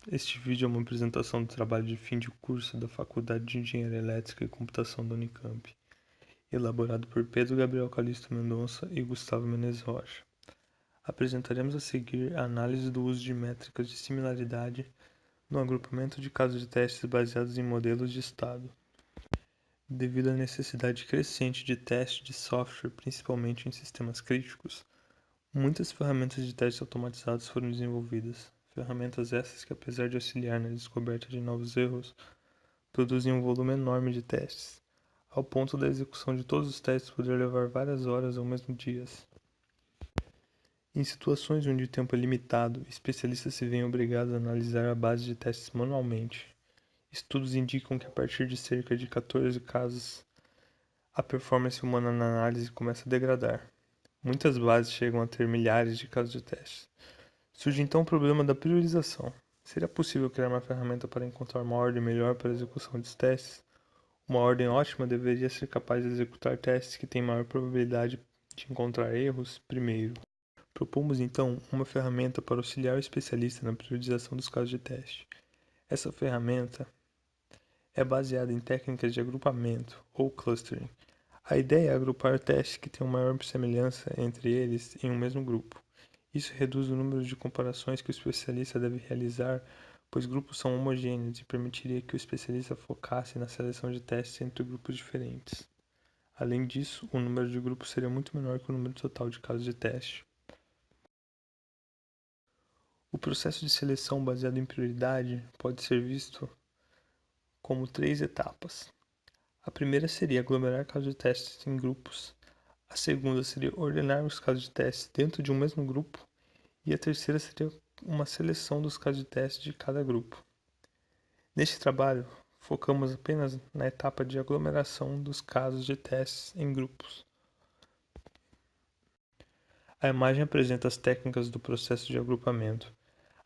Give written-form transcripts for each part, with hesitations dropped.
Este vídeo é uma apresentação do trabalho de fim de curso da Faculdade de Engenharia Elétrica e Computação da Unicamp, elaborado por Pedro Gabriel Calixto Mendonça e Gustavo Menezes Rocha. Apresentaremos a seguir a análise do uso de métricas de similaridade no agrupamento de casos de testes baseados em modelos de estado. Devido à necessidade crescente de teste de software, principalmente em sistemas críticos, muitas ferramentas de testes automatizados foram desenvolvidas. Ferramentas essas que, apesar de auxiliar na descoberta de novos erros, produzem um volume enorme de testes, ao ponto da execução de todos os testes poder levar várias horas ou mesmo dias. Em situações onde o tempo é limitado, especialistas se veem obrigados a analisar a base de testes manualmente. Estudos indicam que a partir de cerca de 14 casos, a performance humana na análise começa a degradar. Muitas bases chegam a ter milhares de casos de testes. Surge então o problema da priorização. Seria possível criar uma ferramenta para encontrar uma ordem melhor para a execução dos testes? Uma ordem ótima deveria ser capaz de executar testes que têm maior probabilidade de encontrar erros primeiro. Propomos então uma ferramenta para auxiliar o especialista na priorização dos casos de teste. Essa ferramenta é baseada em técnicas de agrupamento ou clustering. A ideia é agrupar testes que têm uma maior semelhança entre eles em um mesmo grupo. Isso reduz o número de comparações que o especialista deve realizar, pois grupos são homogêneos e permitiria que o especialista focasse na seleção de testes entre grupos diferentes. Além disso, o número de grupos seria muito menor que o número total de casos de teste. O processo de seleção baseado em prioridade pode ser visto como 3 etapas. A primeira seria aglomerar casos de testes em grupos. A segunda seria ordenar os casos de testes dentro de um mesmo grupo. E a terceira seria uma seleção dos casos de teste de cada grupo. Neste trabalho, focamos apenas na etapa de aglomeração dos casos de testes em grupos. A imagem apresenta as técnicas do processo de agrupamento.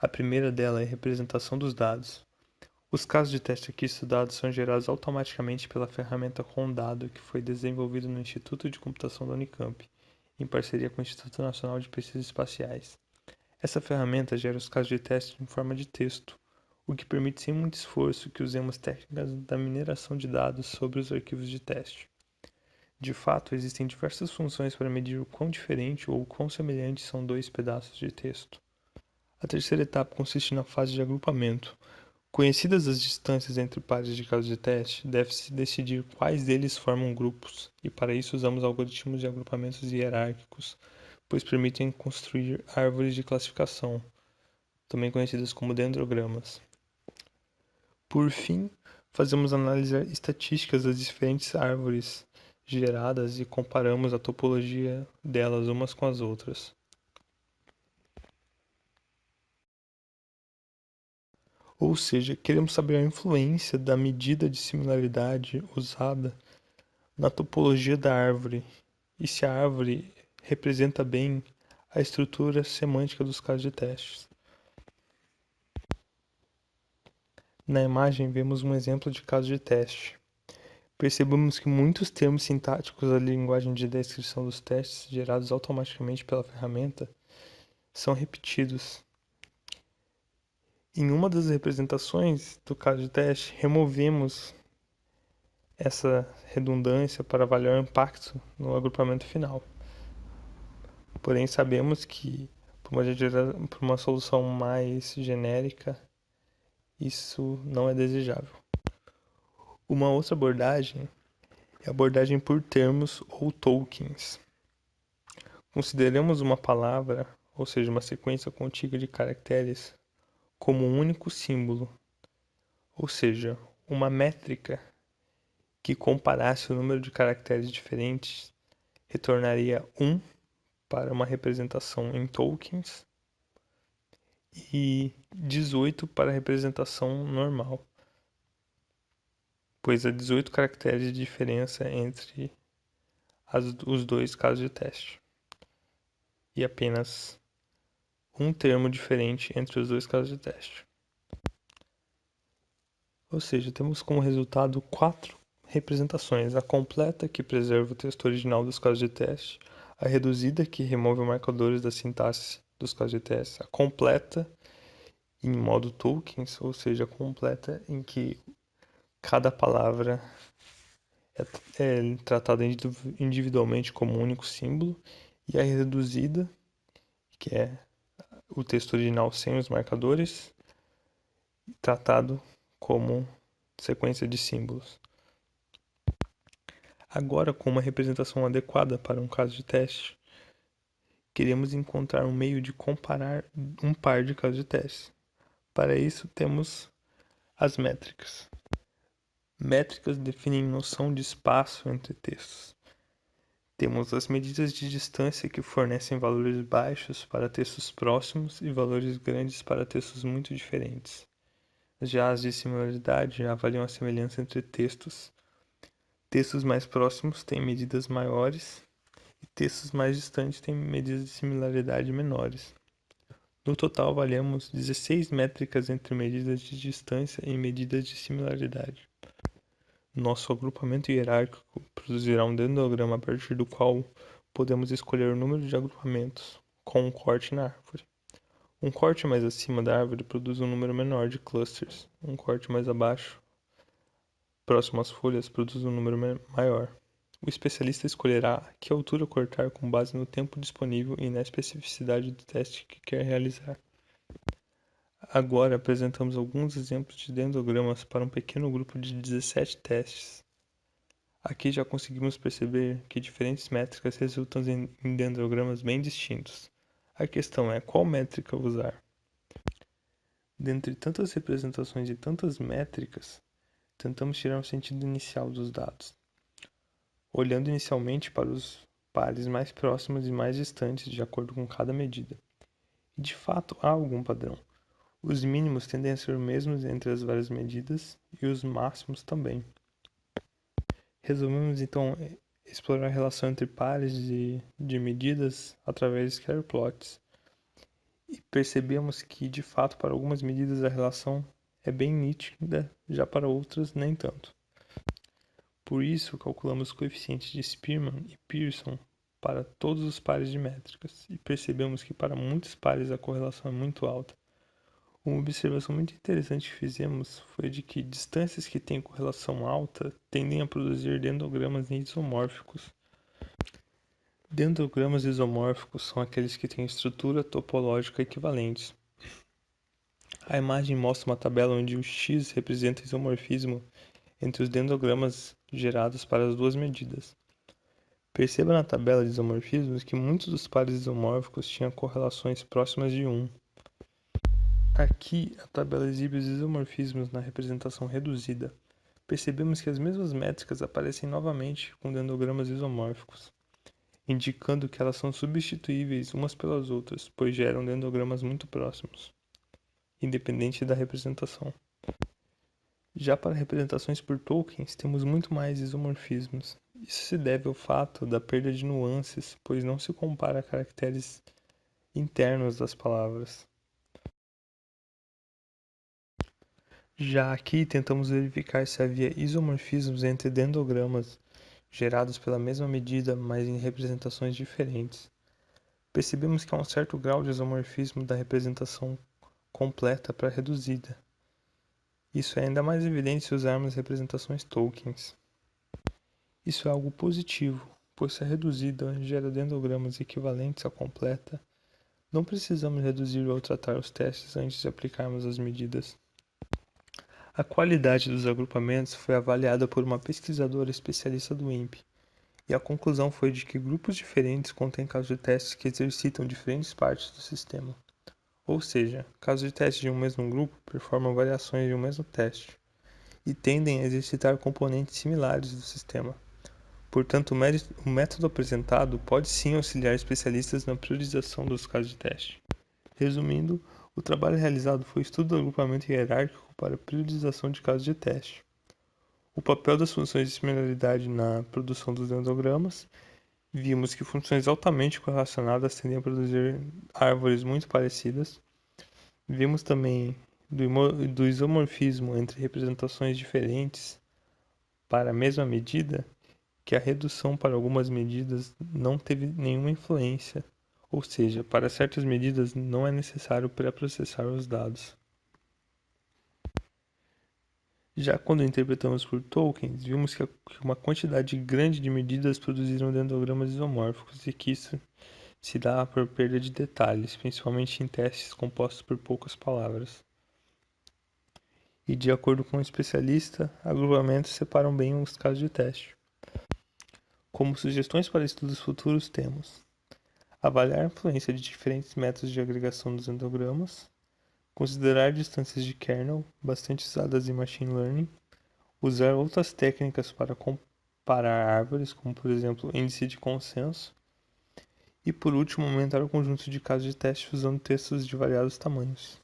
A primeira dela é a representação dos dados. Os casos de teste aqui estudados são gerados automaticamente pela ferramenta Condado, que foi desenvolvida no Instituto de Computação da Unicamp, em parceria com o Instituto Nacional de Pesquisas Espaciais. Essa ferramenta gera os casos de teste em forma de texto, o que permite sem muito esforço que usemos técnicas da mineração de dados sobre os arquivos de teste. De fato, existem diversas funções para medir o quão diferente ou o quão semelhantes são dois pedaços de texto. A terceira etapa consiste na fase de agrupamento. Conhecidas as distâncias entre pares de casos de teste, deve-se decidir quais deles formam grupos, e para isso usamos algoritmos de agrupamentos hierárquicos, pois permitem construir árvores de classificação, também conhecidas como dendrogramas. Por fim, fazemos análise estatística das diferentes árvores geradas e comparamos a topologia delas umas com as outras. Ou seja, queremos saber a influência da medida de similaridade usada na topologia da árvore e se a árvore representa bem a estrutura semântica dos casos de testes. Na imagem vemos um exemplo de caso de teste. Percebemos que muitos termos sintáticos da linguagem de descrição dos testes gerados automaticamente pela ferramenta são repetidos. Em uma das representações do caso de teste, removemos essa redundância para avaliar o impacto no agrupamento final. Porém, sabemos que por uma solução mais genérica, isso não é desejável. Uma outra abordagem é a abordagem por termos ou tokens. Consideramos uma palavra, ou seja, uma sequência contígua de caracteres, como um único símbolo, ou seja, uma métrica que comparasse o número de caracteres diferentes retornaria 1 para uma representação em tokens e 18 para a representação normal, pois há 18 caracteres de diferença entre os dois casos de teste e apenas um termo diferente entre os dois casos de teste. Ou seja, temos como resultado 4 representações: a completa, que preserva o texto original dos casos de teste; a reduzida, que remove marcadores da sintaxe dos casos de teste; a completa em modo tokens, ou seja, completa, em que cada palavra é tratada individualmente como um único símbolo, e a reduzida, que é o texto original sem os marcadores, tratado como sequência de símbolos. Agora, com uma representação adequada para um caso de teste, queremos encontrar um meio de comparar um par de casos de teste. Para isso, temos as métricas. Métricas definem noção de espaço entre textos. Temos as medidas de distância que fornecem valores baixos para textos próximos e valores grandes para textos muito diferentes. Já as de similaridade avaliam a semelhança entre textos. Textos mais próximos têm medidas maiores e textos mais distantes têm medidas de similaridade menores. No total, avaliamos 16 métricas entre medidas de distância e medidas de similaridade. Nosso agrupamento hierárquico produzirá um dendrograma a partir do qual podemos escolher o número de agrupamentos com um corte na árvore. Um corte mais acima da árvore produz um número menor de clusters. Um corte mais abaixo, próximo às folhas, produz um número maior. O especialista escolherá a que altura cortar com base no tempo disponível e na especificidade do teste que quer realizar. Agora apresentamos alguns exemplos de dendrogramas para um pequeno grupo de 17 testes. Aqui já conseguimos perceber que diferentes métricas resultam em dendrogramas bem distintos. A questão é qual métrica usar. Dentre tantas representações e tantas métricas, tentamos tirar um sentido inicial dos dados, olhando inicialmente para os pares mais próximos e mais distantes de acordo com cada medida. E de fato há algum padrão. Os mínimos tendem a ser os mesmos entre as várias medidas e os máximos também. Resolvemos então explorar a relação entre pares de medidas através de scatterplots e percebemos que de fato para algumas medidas a relação é bem nítida, já para outras nem tanto. Por isso calculamos os coeficientes de Spearman e Pearson para todos os pares de métricas e percebemos que para muitos pares a correlação é muito alta. Uma observação muito interessante que fizemos foi de que distâncias que têm correlação alta tendem a produzir dendrogramas isomórficos. Dendrogramas isomórficos são aqueles que têm estrutura topológica equivalentes. A imagem mostra uma tabela onde o x representa o isomorfismo entre os dendrogramas gerados para as duas medidas. Perceba na tabela de isomorfismos que muitos dos pares isomórficos tinham correlações próximas de 1. Aqui, a tabela exibe os isomorfismos na representação reduzida. Percebemos que as mesmas métricas aparecem novamente com dendrogramas isomórficos, indicando que elas são substituíveis umas pelas outras, pois geram dendrogramas muito próximos, independente da representação. Já para representações por tokens, temos muito mais isomorfismos. Isso se deve ao fato da perda de nuances, pois não se compara a caracteres internos das palavras. Já aqui tentamos verificar se havia isomorfismos entre dendrogramas gerados pela mesma medida, mas em representações diferentes. Percebemos que há um certo grau de isomorfismo da representação completa para a reduzida. Isso é ainda mais evidente se usarmos representações tokens. Isso é algo positivo, pois se a reduzida gera dendrogramas equivalentes à completa, não precisamos reduzir ou tratar os testes antes de aplicarmos as medidas. A qualidade dos agrupamentos foi avaliada por uma pesquisadora especialista do INPE, e a conclusão foi de que grupos diferentes contêm casos de testes que exercitam diferentes partes do sistema. Ou seja, casos de teste de um mesmo grupo performam variações de um mesmo teste, e tendem a exercitar componentes similares do sistema. Portanto, o método apresentado pode sim auxiliar especialistas na priorização dos casos de teste. Resumindo, o trabalho realizado foi o estudo do agrupamento hierárquico para priorização de casos de teste. O papel das funções de similaridade na produção dos dendrogramas. Vimos que funções altamente correlacionadas tendem a produzir árvores muito parecidas. Vimos também do isomorfismo entre representações diferentes para a mesma medida, que a redução para algumas medidas não teve nenhuma influência, ou seja, para certas medidas não é necessário pré-processar os dados. Já quando interpretamos por tokens, vimos que uma quantidade grande de medidas produziram dendogramas isomórficos e que isso se dá por perda de detalhes, principalmente em testes compostos por poucas palavras. E de acordo com o especialista, agrupamentos separam bem os casos de teste. Como sugestões para estudos futuros temos: avaliar a influência de diferentes métodos de agregação dos endogramas, considerar distâncias de kernel, bastante usadas em machine learning, usar outras técnicas para comparar árvores, como por exemplo índice de consenso, e por último aumentar o conjunto de casos de teste usando textos de variados tamanhos.